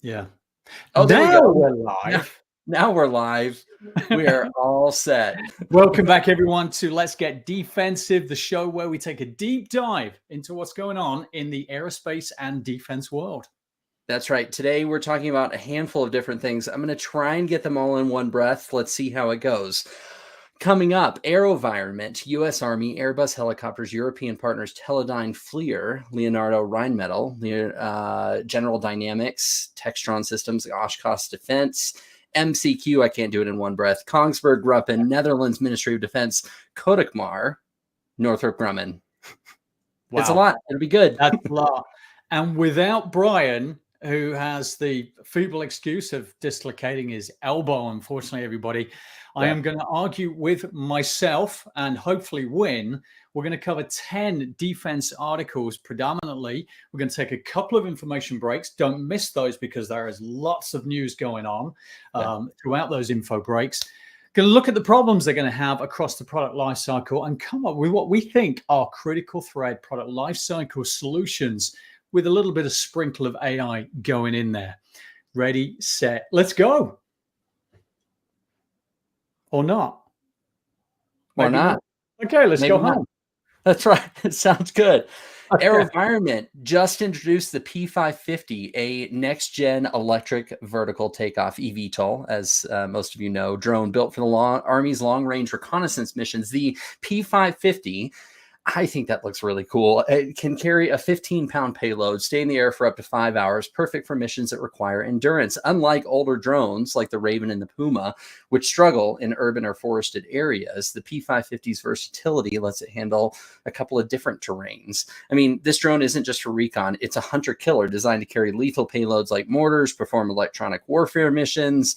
Yeah. Oh, there we Now go. we're live. Now we're live. We are all set. Welcome back, everyone, to Let's Get Defensive, the show where we take a deep dive into what's going on in the aerospace and defense world. That's right. Today, we're talking about a handful of different things. I'm going to try and get them all in one breath. Let's see how it goes. Coming up, AeroVironment, U.S. Army, Airbus Helicopters, European partners, Teledyne FLIR, Leonardo Rin Metals, General Dynamics, Textron Systems, Oshkosh Defense, MCQ, I can't do it in one breath, Kongsberg Gruppen, Netherlands Ministry of Defense, KODOR, Northrop Grumman. Wow. It's a lot. It'll be good. That's a lot. And without Bryan, who has the feeble excuse of dislocating his elbow, unfortunately, everybody, I am going to argue with myself and hopefully win. We're going to cover 10 defense articles predominantly. We're going to take a couple of information breaks. Don't miss those because there is lots of news going on throughout those info breaks. Going to look at the problems they're going to have across the product lifecycle and come up with what we think are critical thread product lifecycle solutions with a little bit of sprinkle of AI going in there. Ready, set, let's go. Or not. Or not. Okay, let's go home. That's right. It sounds good. Okay. AeroVironment just introduced the P550, a next-gen electric vertical takeoff eVTOL, as most of you know, drone built for the Army's long-range reconnaissance missions. The P550, I think that looks really cool. It can carry a 15-pound payload, stay in the air for up to 5 hours, perfect for missions that require endurance. Unlike older drones like the Raven and the Puma, which struggle in urban or forested areas, the P550's versatility lets it handle a couple of different terrains. I mean, this drone isn't just for recon. It's a hunter-killer designed to carry lethal payloads like mortars, perform electronic warfare missions.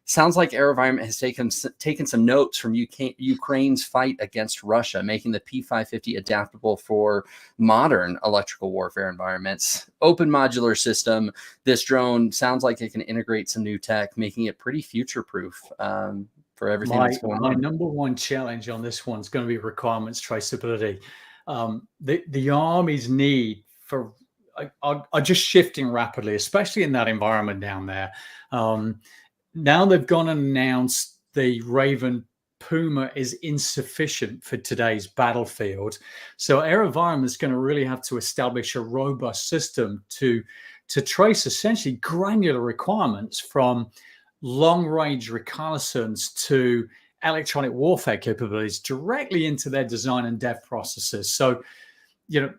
Sounds like AeroVironment has taken some notes from Ukraine's fight against Russia, making the P550 adaptable for modern electrical warfare environments. Open modular system. This drone sounds like it can integrate some new tech, making it pretty future-proof for everything that's going on. My number one challenge on this one is going to be requirements traceability. The Army's need for are just shifting rapidly, especially in that environment down there. Now they've gone and announced the Raven Puma is insufficient for today's battlefield. So AeroVironment is going to really have to establish a robust system to trace essentially granular requirements from long-range reconnaissance to electronic warfare capabilities directly into their design and dev processes. So, you know,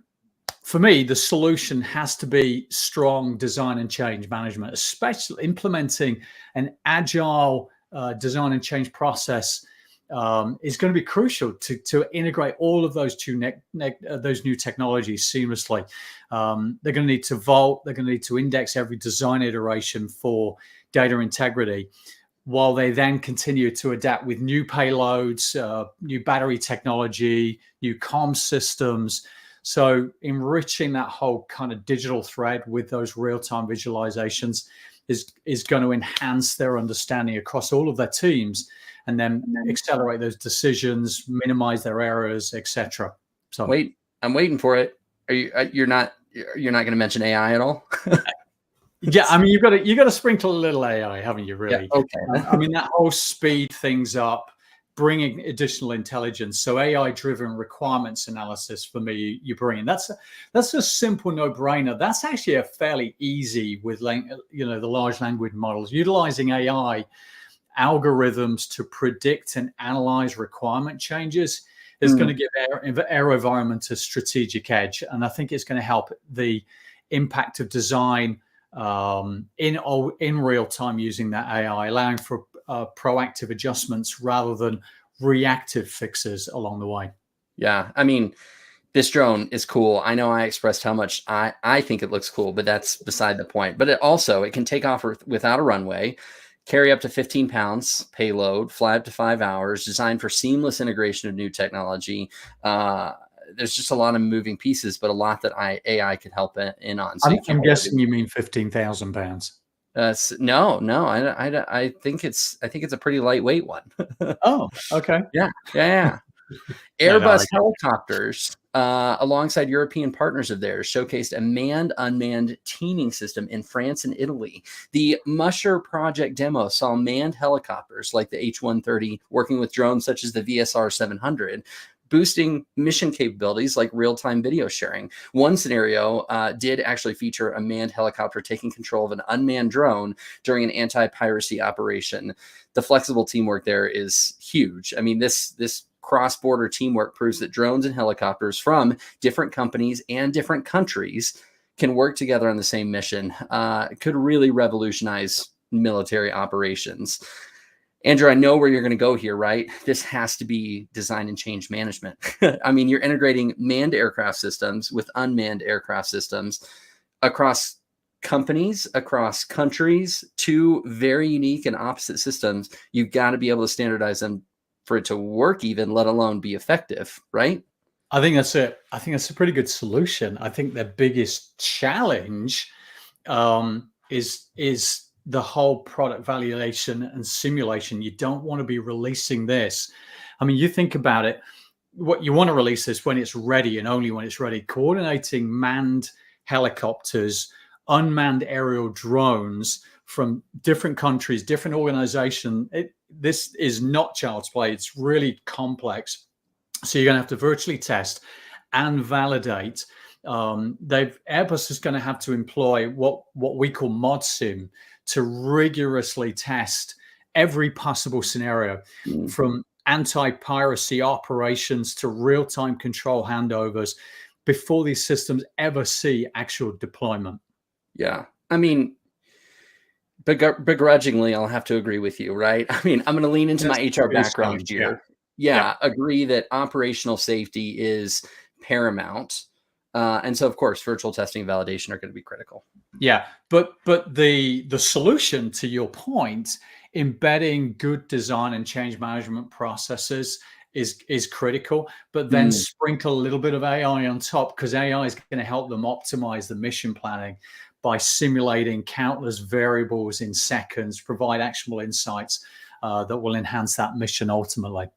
for me, the solution has to be strong design and change management, especially implementing an agile design and change process is going to be crucial to integrate all of those those new technologies seamlessly. They're going to need to vault. They're going to need to index every design iteration for data integrity, while they then continue to adapt with new payloads, new battery technology, new comm systems. So enriching that whole kind of digital thread with those real-time visualizations is going to enhance their understanding across all of their teams, and then accelerate those decisions, minimize their errors, etc. So wait, I'm waiting for it. You're not going to mention AI at all? Yeah, I mean, you got to sprinkle a little AI, haven't you? Really? Yeah, okay. I mean, that whole speed things up, bringing additional intelligence. So AI-driven requirements analysis for me, you bring in. That's a simple no-brainer. That's actually a fairly easy with the large language models, utilizing AI algorithms to predict and analyze requirement changes is going to give AeroVironment a strategic edge, and I think it's going to help the impact of design in real time using that AI, allowing for proactive adjustments rather than reactive fixes along the way. Yeah, I mean, this drone is cool. I know I expressed how much I think it looks cool, but that's beside the point. But it can take off without a runway, carry up to 15 pounds payload, fly up to 5 hours, designed for seamless integration of new technology. There's just a lot of moving pieces, but a lot that AI could help in on. So I'm guessing you mean 15,000 pounds. No, I think it's a pretty lightweight one. Oh, okay. Yeah. Airbus Helicopters alongside European partners of theirs, showcased a manned-unmanned teaming system in France and Italy. The Musher project demo saw manned helicopters like the H-130 working with drones such as the VSR-700, boosting mission capabilities like real-time video sharing. One scenario did actually feature a manned helicopter taking control of an unmanned drone during an anti-piracy operation. The flexible teamwork there is huge. I mean, this cross-border teamwork proves that drones and helicopters from different companies and different countries can work together on the same mission. Could really revolutionize military operations. Andrew, I know where you're going to go here, right? This has to be design and change management. I mean, you're integrating manned aircraft systems with unmanned aircraft systems across companies, across countries, two very unique and opposite systems. You've got to be able to standardize them for it to work even, let alone be effective, right? I think that's it. I think that's a pretty good solution. I think the biggest challenge is the whole product validation and simulation. You don't want to be releasing this. I mean, you think about it, what you want to release this when it's ready and only when it's ready. Coordinating manned helicopters, unmanned aerial drones from different countries, different organizations. This is not child's play. It's really complex. So you're going to have to virtually test and validate. Airbus is going to have to employ what we call mod sim to rigorously test every possible scenario, from anti-piracy operations to real-time control handovers, before these systems ever see actual deployment. Yeah. I mean, begrudgingly, I'll have to agree with you, right? I mean, I'm going to lean into my HR background here. Yeah, agree that operational safety is paramount. And so, of course, virtual testing and validation are going to be critical. Yeah, but the solution to your point, embedding good design and change management processes is critical, but then sprinkle a little bit of AI on top, because AI is going to help them optimize the mission planning by simulating countless variables in seconds, provide actionable insights that will enhance that mission ultimately.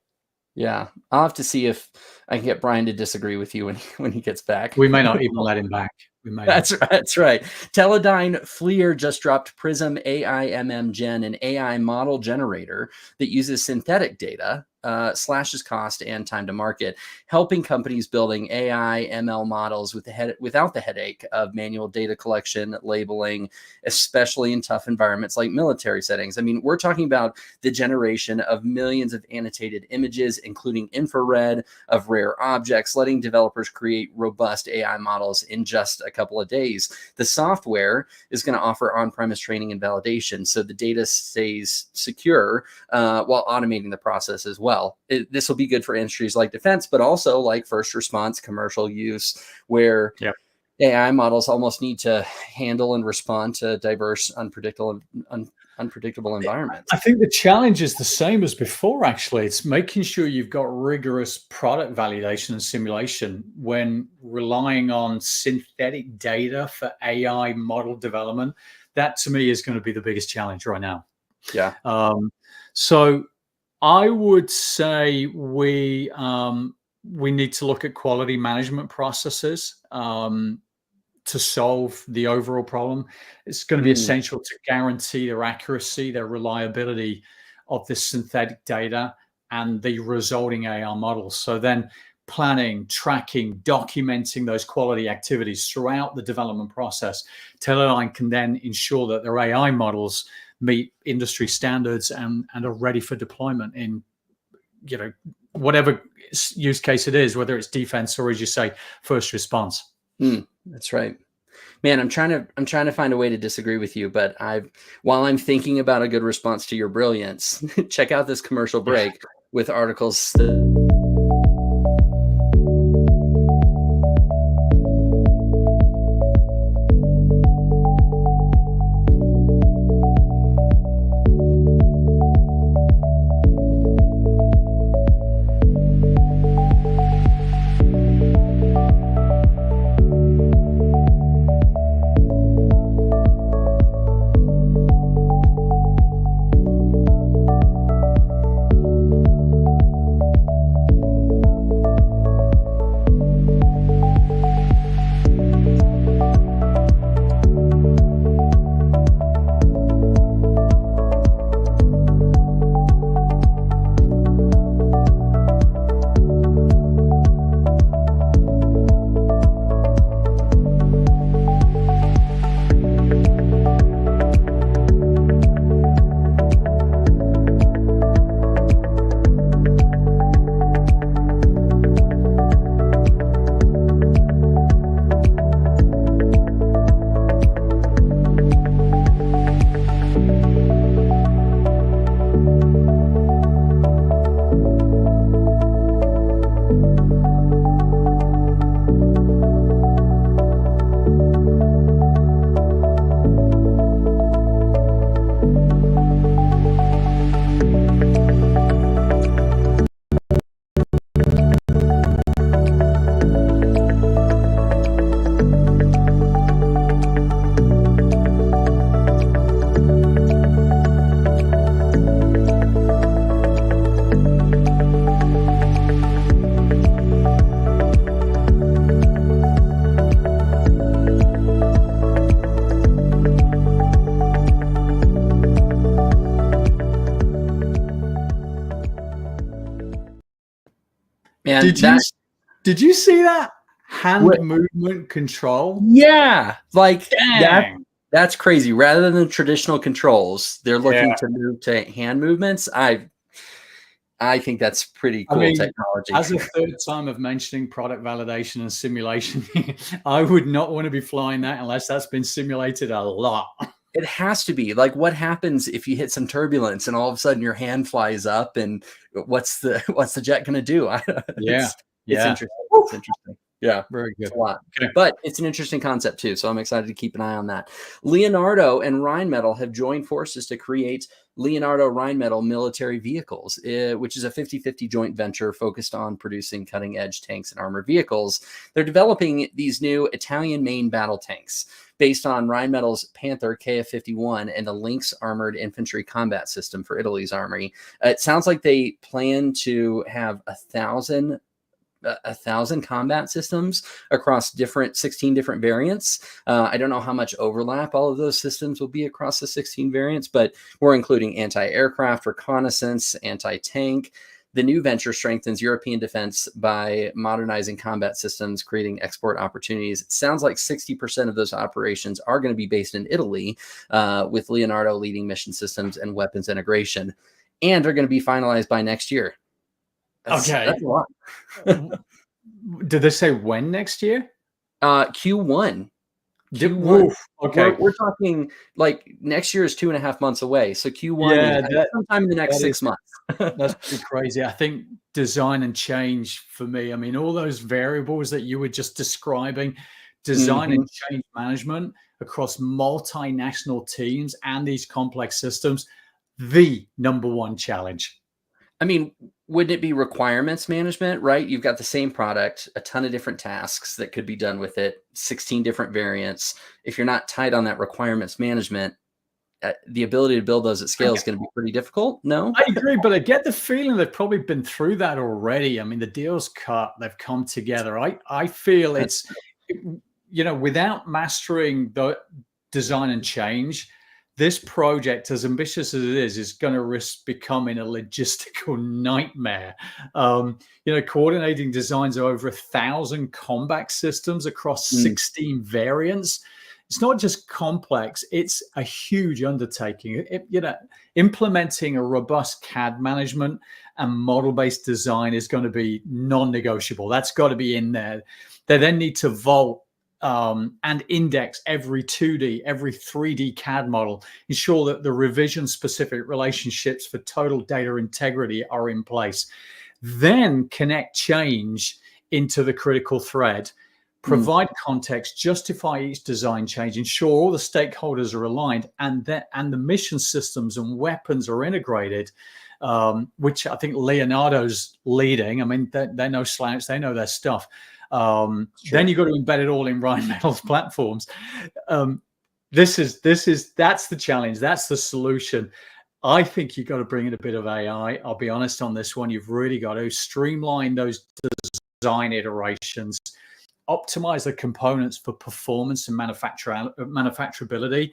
Yeah, I'll have to see if I can get Bryan to disagree with you when he gets back. We may not even let him back. We may. That's right. Teledyne FLIR just dropped Prism AI Gen, an AI model generator that uses synthetic data, slashes cost and time to market, helping companies building AI ML models without the headache of manual data collection, labeling, especially in tough environments like military settings. I mean, we're talking about the generation of millions of annotated images, including infrared, of rare objects, letting developers create robust AI models in just a couple of days. The software is going to offer on-premise training and validation, so the data stays secure while automating the process as well. This will be good for industries like defense, but also like first response, commercial use, where AI models almost need to handle and respond to diverse, unpredictable environments. I think the challenge is the same as before, actually. It's making sure you've got rigorous product validation and simulation when relying on synthetic data for AI model development. That, to me, is going to be the biggest challenge right now. Yeah. So I would say we need to look at quality management processes to solve the overall problem. It's going to be essential to guarantee their accuracy, their reliability of this synthetic data and the resulting AI models. So then planning, tracking, documenting those quality activities throughout the development process. Teledyne can then ensure that their AI models meet industry standards and are ready for deployment in, whatever use case it is, whether it's defense or, as you say, first response. That's right, man. I'm trying to find a way to disagree with you, but while I'm thinking about a good response to your brilliance, check out this commercial break with articles. And did you see that hand What- movement control? yeah, like Dang. that's crazy. Rather than traditional controls, they're looking Yeah. to move to hand movements. I think that's pretty I cool mean, technology. as a third time of mentioning product validation and simulation, I would not want to be flying that unless that's been simulated a lot. It has to be. Like, what happens if you hit some turbulence and all of a sudden your hand flies up, and what's the jet going to do? Yeah. It's Yeah. interesting. It's interesting. Yeah. Very good. It's a lot. Okay. But it's an interesting concept too. So I'm excited to keep an eye on that. Leonardo and Rin Metal have joined forces to create Leonardo Rin Metal military vehicles, which is a 50-50 joint venture focused on producing cutting edge tanks and armored vehicles. They're developing these new Italian main battle tanks based on Rin Metal's Panther KF51 and the Lynx armored infantry combat system for Italy's army. It sounds like they plan to have 1,000 combat systems across 16 different variants. I don't know how much overlap all of those systems will be across the 16 variants, but we're including anti-aircraft, reconnaissance, anti-tank. The new venture strengthens European defense by modernizing combat systems, creating export opportunities. It sounds like 60% of those operations are going to be based in Italy, with Leonardo leading mission systems and weapons integration, and are going to be finalized by next year. That's a lot. Did they say when next year? Q1. Okay. We're talking like next year is 2.5 months away. So Q1 is sometime in the next 6 months. That's pretty crazy. I think design and change for me, I mean, all those variables that you were just describing, design and change management across multinational teams and these complex systems, the number one challenge. I mean, wouldn't it be requirements management, right? You've got the same product, a ton of different tasks that could be done with it, 16 different variants. If you're not tight on that requirements management, the ability to build those at scale is going to be pretty difficult. No? I agree, but I get the feeling they've probably been through that already. I mean, the deal's cut, they've come together. I feel without mastering the design and change, this project, as ambitious as it is going to risk becoming a logistical nightmare. Coordinating designs of over 1,000 combat systems across 16 variants. It's not just complex, it's a huge undertaking. Implementing a robust CAD management and model-based design is going to be non-negotiable. That's got to be in there. They then need to vault and index every 2D, every 3D CAD model, ensure that the revision-specific relationships for total data integrity are in place. Then connect change into the critical thread, provide context, justify each design change, ensure all the stakeholders are aligned, and the mission systems and weapons are integrated, which I think Leonardo's leading. I mean, they know slouch, they know their stuff. Then you've got to embed it all in Rin Metals platforms. That's the challenge. That's the solution. I think you've got to bring in a bit of AI. I'll be honest on this one. You've really got to streamline those design iterations, optimize the components for performance and manufacturability.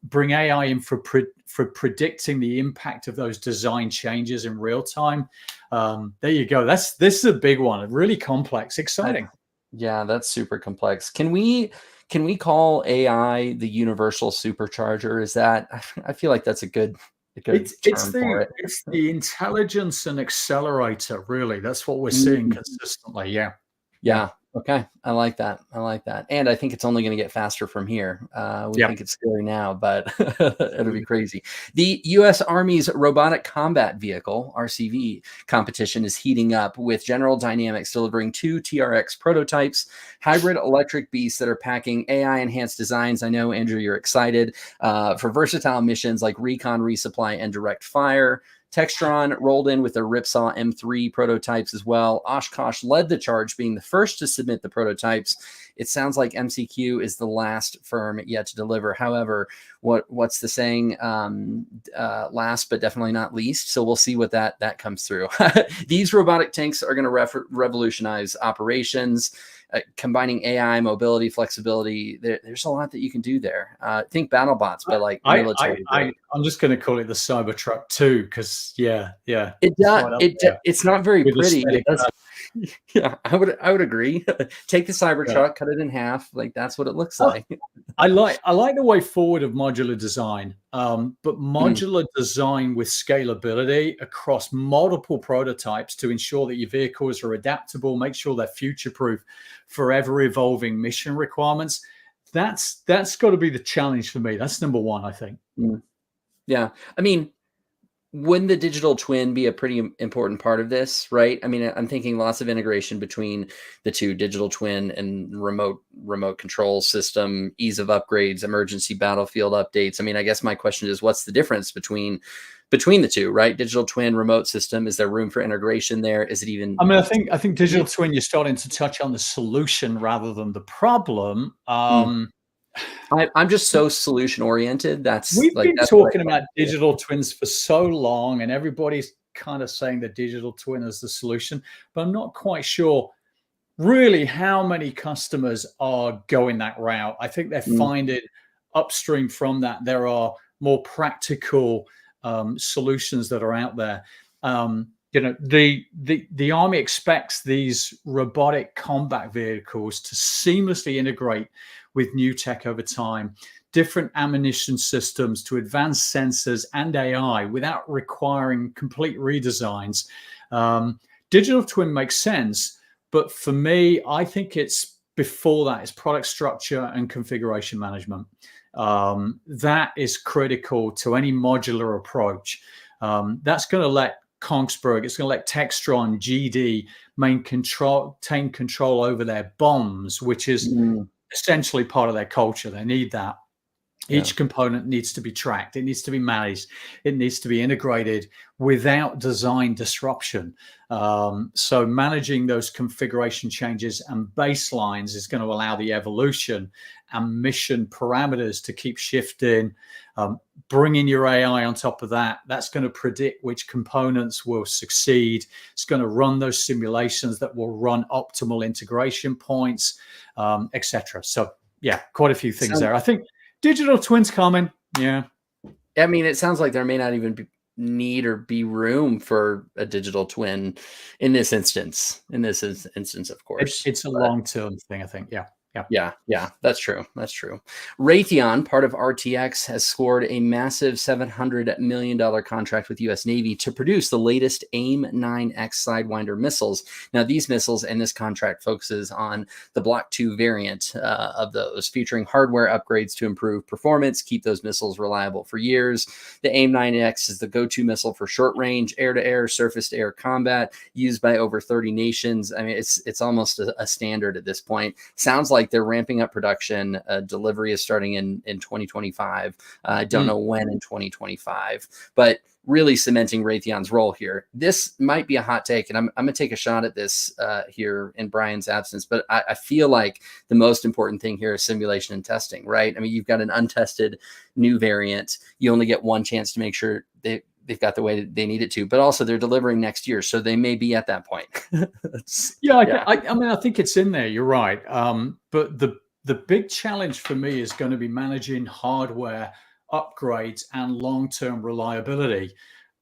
Bring AI in for predicting the impact of those design changes in real time. There you go. This is a big one. Really complex, exciting. Yeah, that's super complex. Can we call AI the universal supercharger? Is that? I feel like that's a good term for it. It's the intelligence and accelerator. Really, that's what we're seeing consistently. Yeah. Okay. I like that. And I think it's only going to get faster from here. We think it's scary now, but it'll be crazy. The U.S. Army's Robotic Combat Vehicle, RCV, competition is heating up, with General Dynamics delivering 2 TRX prototypes, hybrid electric beasts that are packing AI-enhanced designs. I know, Andrew, you're excited for versatile missions like recon, resupply, and direct fire. Textron rolled in with the Ripsaw M3 prototypes as well. Oshkosh led the charge, being the first to submit the prototypes. It sounds like MCQ is the last firm yet to deliver. However, what's the saying? Last but definitely not least. So we'll see what that comes through. These robotic tanks are going to revolutionize operations. combining AI, mobility, flexibility. There's a lot that you can do there. Think battle bots, but like military grade. I'm just going to call it the Cybertruck 2 because yeah, It it's does. right up there It's not very with pretty. It aesthetic. does. Yeah, I would agree. Take the Yeah. Cybertruck, cut it in half. Like that's what it looks Oh, like. I like the way forward of modular design, but Mm, modular design with scalability across multiple prototypes to ensure that your vehicles are adaptable, make sure they're future-proof for ever evolving mission requirements. That's got to be the challenge for me. That's number one, I think. mm. Yeah, I mean, wouldn't the digital twin be a pretty important part of this, right? I mean, I'm thinking lots of integration between the two, digital twin and remote control system, ease of upgrades, emergency battlefield updates. I mean, I guess my question is, what's the difference between the two, right? Digital twin, remote system. Is there room for integration there? Is it even? I mean, I think digital twin, you're starting to touch on the solution rather than the problem. Mm. I'm just so solution oriented. That's We've like been that's what talking I about digital twins for so long, and everybody's kind of saying the digital twin is the solution, but I'm not quite sure really how many customers are going that route. I think they're Mm, finding upstream from that there are more practical solutions that are out there. The Army expects these robotic combat vehicles to seamlessly integrate with new tech over time, different ammunition systems to advanced sensors and AI without requiring complete redesigns. Digital twin makes sense, but for me, I think it's before that, it's product structure and configuration management. That is critical to any modular approach. That's going to let Kongsberg, it's going to let Textron, GD maintain control over their bombs, which is mm, essentially part of their culture. They need that. yeah. Each component needs to be tracked. It needs to be managed. It needs to be integrated without design disruption. So managing those configuration changes and baselines is going to allow the evolution and mission parameters to keep shifting. Bringing your AI on top of that, that's going to predict which components will succeed. It's going to run those simulations that will run optimal integration points, etc. So yeah, quite a few things there. I think digital twins coming. Yeah. I mean, it sounds like there may not even need or be room for a digital twin in this instance. Of course. It's a long-term thing, I think. Yeah. Yeah, that's true. Raytheon, part of RTX, has scored a massive $700 million contract with U.S. Navy to produce the latest AIM-9X Sidewinder missiles. Now, these missiles and this contract focuses on the Block 2 variant of those, featuring hardware upgrades to improve performance, keep those missiles reliable for years. The AIM-9X is the go-to missile for short-range, air-to-air, surface-to-air combat, used by over 30 nations. I mean, it's almost a standard at this point. Sounds like they're ramping up production. Delivery is starting in 2025. I don't know when in 2025, but really cementing Raytheon's role here. This might be a hot take, and I'm going to take a shot at this here in Bryan's absence, but I feel like the most important thing here is simulation and testing, right? I mean, you've got an untested new variant. You only get one chance to make sure they've got the way they need it to, but also they're delivering next year. So they may be at that point. I mean, I think it's in there. You're right. But the big challenge for me is going to be managing hardware upgrades and long-term reliability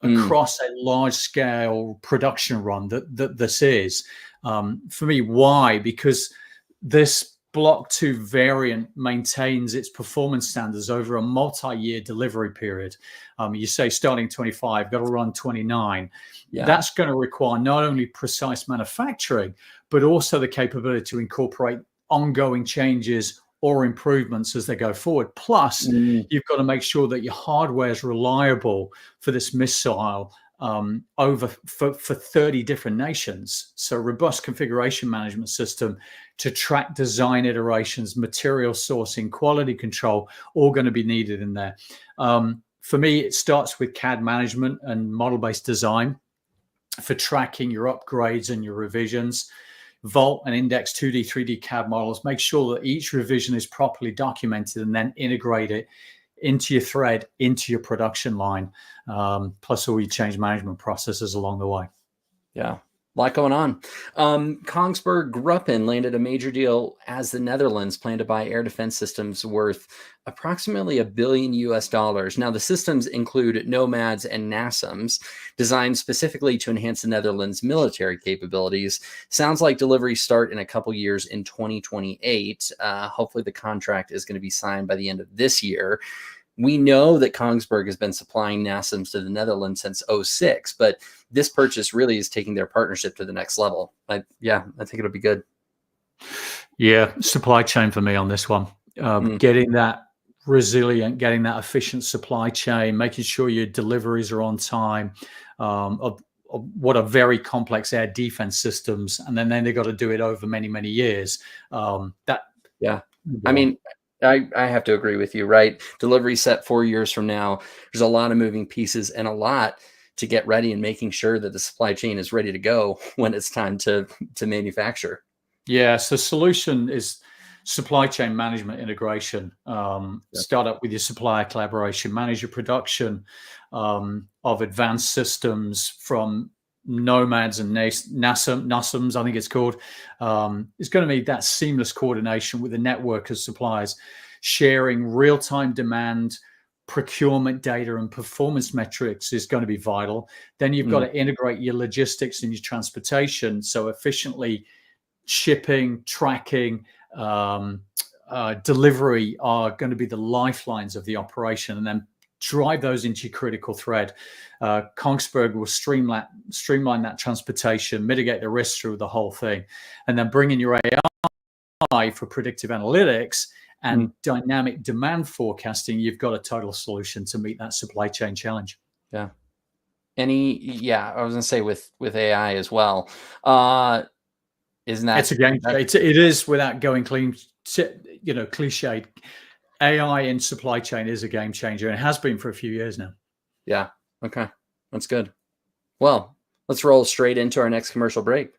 across a large-scale production run that this is. For me, why? Because this Block 2 variant maintains its performance standards over a multi-year delivery period. You say starting 25, got to run 29. Yeah. That's going to require not only precise manufacturing, but also the capability to incorporate ongoing changes or improvements as they go forward. Plus, you've got to make sure that your hardware is reliable for this missile for 30 different nations. So robust configuration management system to track design iterations, material sourcing, quality control, all going to be needed in there. For me, it starts with CAD management and model-based design for tracking your upgrades and your revisions. Vault and index 2D, 3D CAD models. Make sure that each revision is properly documented and then integrate it into your thread, into your production line, plus all your change management processes along the way. Yeah. A lot going on. Kongsberg Gruppen landed a major deal as the Netherlands planned to buy air defense systems worth approximately $1 billion US. Now, the systems include Nomads and NASAMS, designed specifically to enhance the Netherlands' military capabilities. Sounds like deliveries start in a couple years in 2028. Hopefully, the contract is going to be signed by the end of this year. We know that Kongsberg has been supplying NASAMS to the Netherlands since '06, but this purchase really is taking their partnership to the next level. I think it'll be good. Yeah, supply chain for me on this one. Getting that resilient, getting that efficient supply chain, making sure your deliveries are on time, of what are very complex air defense systems, and then they got to do it over many, many years. I mean, I have to agree with you, right? Delivery set 4 years from now. There's a lot of moving pieces and a lot to get ready and making sure that the supply chain is ready to go when it's time to manufacture. Yeah, so solution is supply chain management integration. Start up with your supplier collaboration, manage your production of advanced systems from Nomads and NASAMS, I think it's called. It's going to be that seamless coordination with the network of suppliers, sharing real-time demand, procurement data, and performance metrics is going to be vital. Then you've got to integrate your logistics and your transportation, so efficiently shipping, tracking, delivery are going to be the lifelines of the operation, and then drive those into your critical thread. Kongsberg will streamline that transportation, mitigate the risk through the whole thing, and then bring in your AI for predictive analytics and dynamic demand forecasting. You've got a total solution to meet that supply chain challenge. Yeah. I was going to say with AI as well. Isn't that? It's a game. It is, without going cliched. AI in supply chain is a game changer, and it has been for a few years now. Yeah. Okay. That's good. Well, let's roll straight into our next commercial break.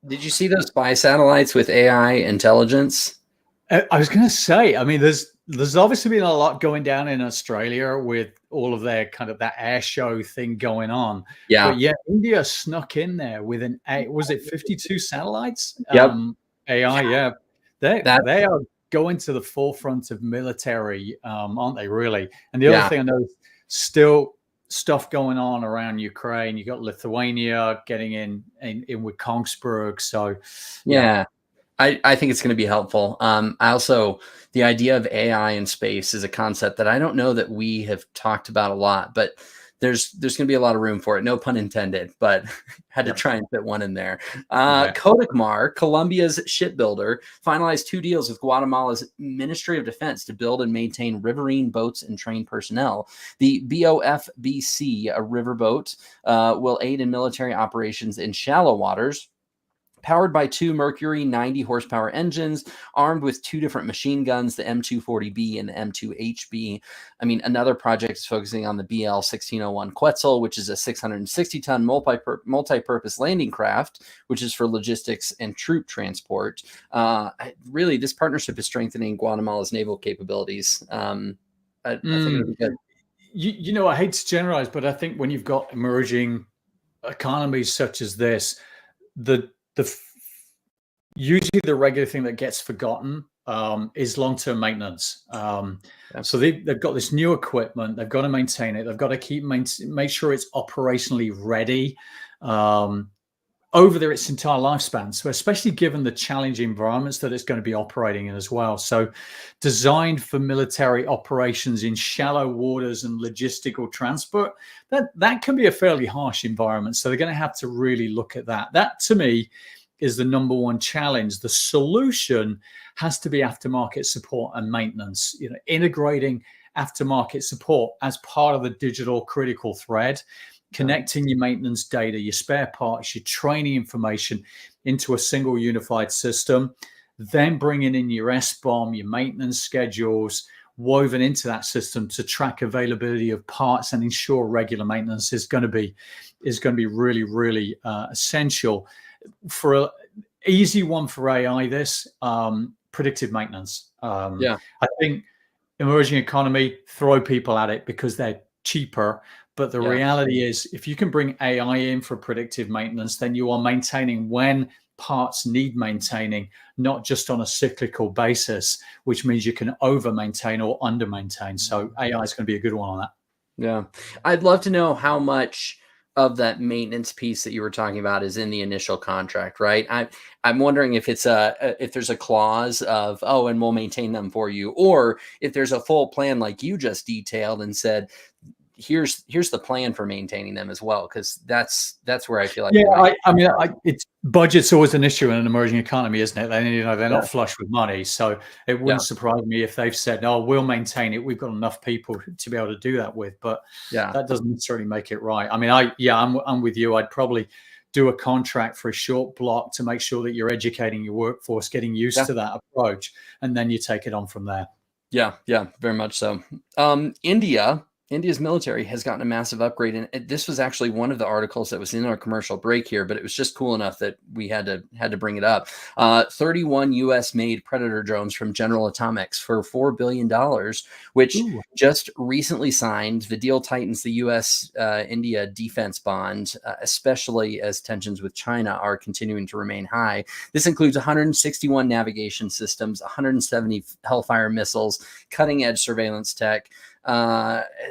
Did you see those spy satellites with AI intelligence? I was going to say, I mean, there's obviously been a lot going down in Australia with all of their kind of that air show thing going on. Yeah. But yeah, India snuck in there with was it 52 satellites? Yep. AI, yeah. They are going to the forefront of military, aren't they, really? And the other thing I know is still stuff going on around Ukraine. You got Lithuania getting in with Kongsberg. So yeah. I think it's going to be helpful. The idea of AI in space is a concept that I don't know that we have talked about a lot, but there's going to be a lot of room for it. No pun intended, but had to try and fit one in there. Yeah. KODOR, Colombia's shipbuilder, finalized 2 deals with Guatemala's Ministry of Defense to build and maintain riverine boats and train personnel. The BOFBC, a riverboat, will aid in military operations in shallow waters, powered by 2 Mercury 90 horsepower engines, armed with 2 different machine guns, the M240B and the M2HB. I mean, another project is focusing on the BL 1601 Quetzal, which is a 660-ton multi-purpose landing craft, which is for logistics and troop transport. Really, this partnership is strengthening Guatemala's naval capabilities. I think it'll be good. You know, I hate to generalize, but I think when you've got emerging economies such as this, usually the regular thing that gets forgotten is long-term maintenance. So they've got this new equipment, they've got to maintain it, they've got to make sure it's operationally ready over its entire lifespan. So especially given the challenging environments that it's going to be operating in as well. So designed for military operations in shallow waters and logistical transport, that can be a fairly harsh environment. So they're going to have to really look at that. That to me is the number one challenge. The solution has to be aftermarket support and maintenance, you know, integrating aftermarket support as part of the digital critical thread, connecting your maintenance data, your spare parts, your training information into a single unified system, then bringing in your SBOM, your maintenance schedules woven into that system to track availability of parts and ensure regular maintenance is going to be really, really essential. For an easy one for AI, this predictive maintenance. I think emerging economy, throw people at it because they're cheaper. But the reality is, if you can bring AI in for predictive maintenance, then you are maintaining when parts need maintaining, not just on a cyclical basis, which means you can over maintain or under maintain. So AI is going to be a good one on that. Yeah. I'd love to know how much of that maintenance piece that you were talking about is in the initial contract, right? I'm wondering if it's if there's a clause of, oh, and we'll maintain them for you, or if there's a full plan like you just detailed and said, here's the plan for maintaining them as well, because that's where I feel like it's budget's always an issue in an emerging economy, isn't it? And, you know, they're not flush with money, so it wouldn't surprise me if they've said, "No, we'll maintain it. We've got enough people to be able to do that with." But that doesn't necessarily make it right. I mean, I'm with you. I'd probably do a contract for a short block to make sure that you're educating your workforce, getting used to that approach, and then you take it on from there. Yeah, very much so. India's military has gotten a massive upgrade, and this was actually one of the articles that was in our commercial break here, but it was just cool enough that we had to bring it up. 31 U.S.-made Predator drones from General Atomics for $4 billion, which just recently signed. The deal tightens the U.S.-India defense bond, especially as tensions with China are continuing to remain high. This includes 161 navigation systems, 170 Hellfire missiles, cutting-edge surveillance tech.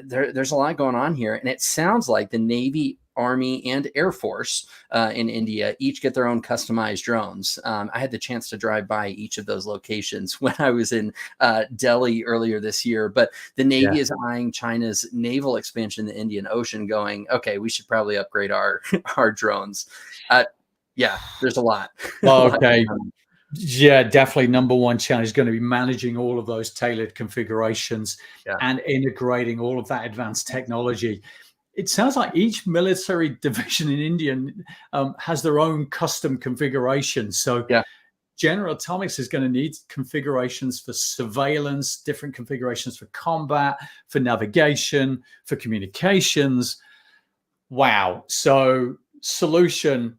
There's a lot going on here, and it sounds like the Navy, Army, and Air Force in India each get their own customized drones. I had the chance to drive by each of those locations when I was in Delhi earlier this year, but the Navy is eyeing China's naval expansion in the Indian Ocean, going, okay, we should probably upgrade our drones. There's a lot. Okay. Yeah, definitely. Number one challenge is going to be managing all of those tailored configurations and integrating all of that advanced technology. It sounds like each military division in India has their own custom configuration. So General Atomics is going to need configurations for surveillance, different configurations for combat, for navigation, for communications. Wow. So solution,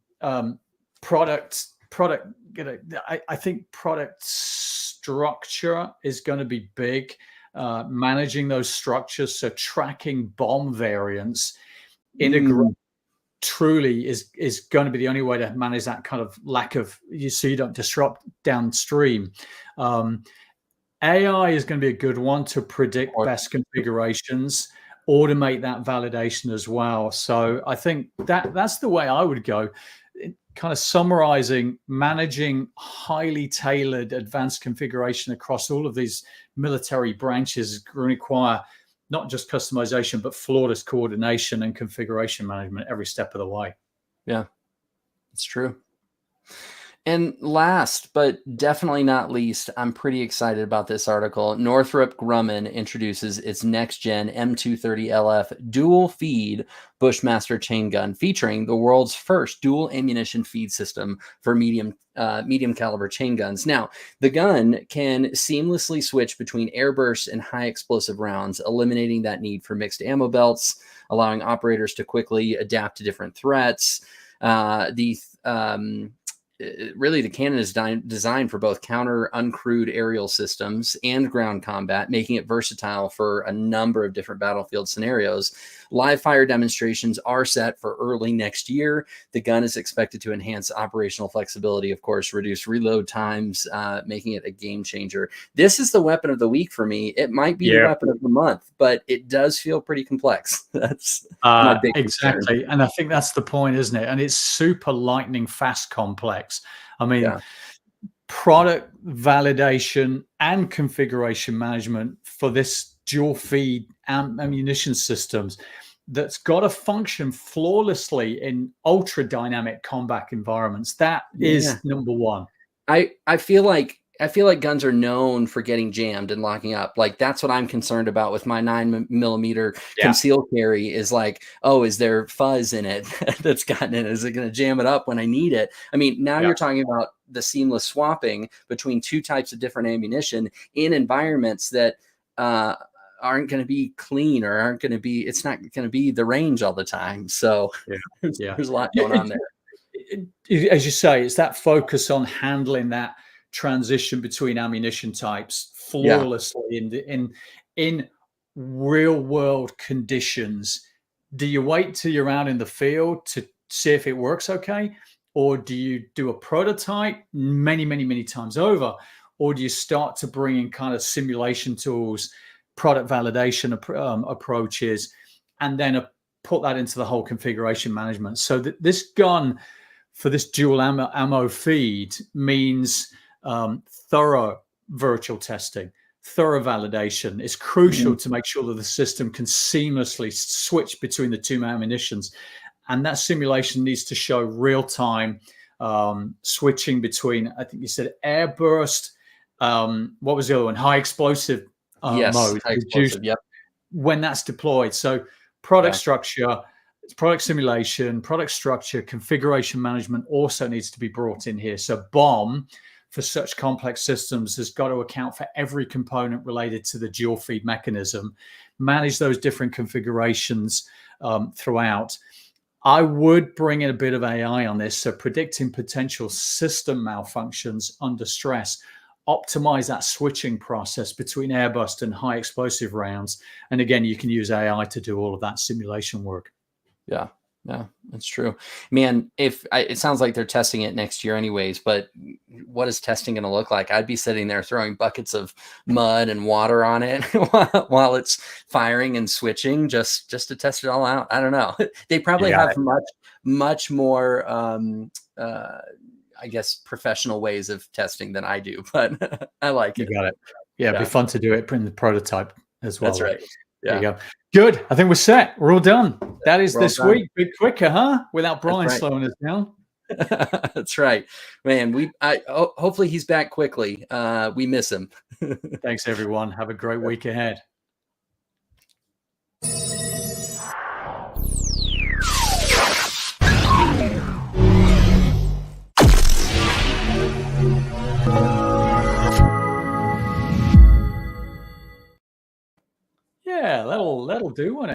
product. I think product structure is going to be big. Managing those structures, so tracking bomb variants, truly is going to be the only way to manage that kind of lack of, so you don't disrupt downstream. AI is going to be a good one to predict best configurations, automate that validation as well. So I think that's the way I would go. Kind of summarizing, managing highly tailored advanced configuration across all of these military branches require not just customization, but flawless coordination and configuration management every step of the way. Yeah, it's true. And last, but definitely not least, I'm pretty excited about this article. Northrop Grumman introduces its next-gen M230LF dual-feed Bushmaster chain gun, featuring the world's first dual ammunition feed system for medium caliber chain guns. Now, the gun can seamlessly switch between airburst and high explosive rounds, eliminating that need for mixed ammo belts, allowing operators to quickly adapt to different threats. Really, the cannon is designed for both counter uncrewed aerial systems and ground combat, making it versatile for a number of different battlefield scenarios. Live fire demonstrations are set for early next year. The gun is expected to enhance operational flexibility, of course, reduce reload times, making it a game changer. This is the weapon of the week for me. It might be the weapon of the month, but it does feel pretty complex. That's my big exactly. concern. And I think that's the point, isn't it? And it's super lightning fast complex. I mean, product validation and configuration management for this dual feed ammunition systems that's got to function flawlessly in ultra dynamic combat environments. That is number one. I feel like guns are known for getting jammed and locking up. Like, that's what I'm concerned about with my 9mm concealed carry, is like, oh, is there fuzz in it that's gotten in? Is it going to jam it up when I need it? I mean, now you're talking about the seamless swapping between two types of different ammunition in environments that aren't going to be clean, or aren't going to be, it's not going to be the range all the time. So there's a lot going on there. As you say, it's that focus on handling that transition between ammunition types flawlessly in real world conditions. Do you wait till you're out in the field to see if it works okay, or do you do a prototype many times over, or do you start to bring in kind of simulation tools, product validation approaches, and then put that into the whole configuration management? So that this gun for this dual ammo feed means thorough virtual testing, thorough validation. Is crucial to make sure that the system can seamlessly switch between the two ammunitions. And that simulation needs to show real-time switching between, I think you said airburst, what was the other one? High explosive mode. High explosive, when that's deployed. So product structure, product simulation, product structure, configuration management also needs to be brought in here. So BOM, for such complex systems, has got to account for every component related to the dual feed mechanism, manage those different configurations throughout. I would bring in a bit of AI on this, so predicting potential system malfunctions under stress, optimize that switching process between airburst and high explosive rounds. And again, you can use AI to do all of that simulation work. Yeah, that's true, man. It sounds like they're testing it next year anyways, but what is testing going to look like? I'd be sitting there throwing buckets of mud and water on it while it's firing and switching, just to test it all out. I don't know. They probably have much more, I guess, professional ways of testing than I do, but I like it. You got it. Yeah, it'd be fun to do it in the prototype as well. That's right. There you go. Good. I think we're set. We're all done. That is this week. Bit quicker, huh? Without Bryan slowing us down. That's right, man. Hopefully he's back quickly. We miss him. Thanks, everyone. Have a great week ahead. Yeah, that'll do, won't it?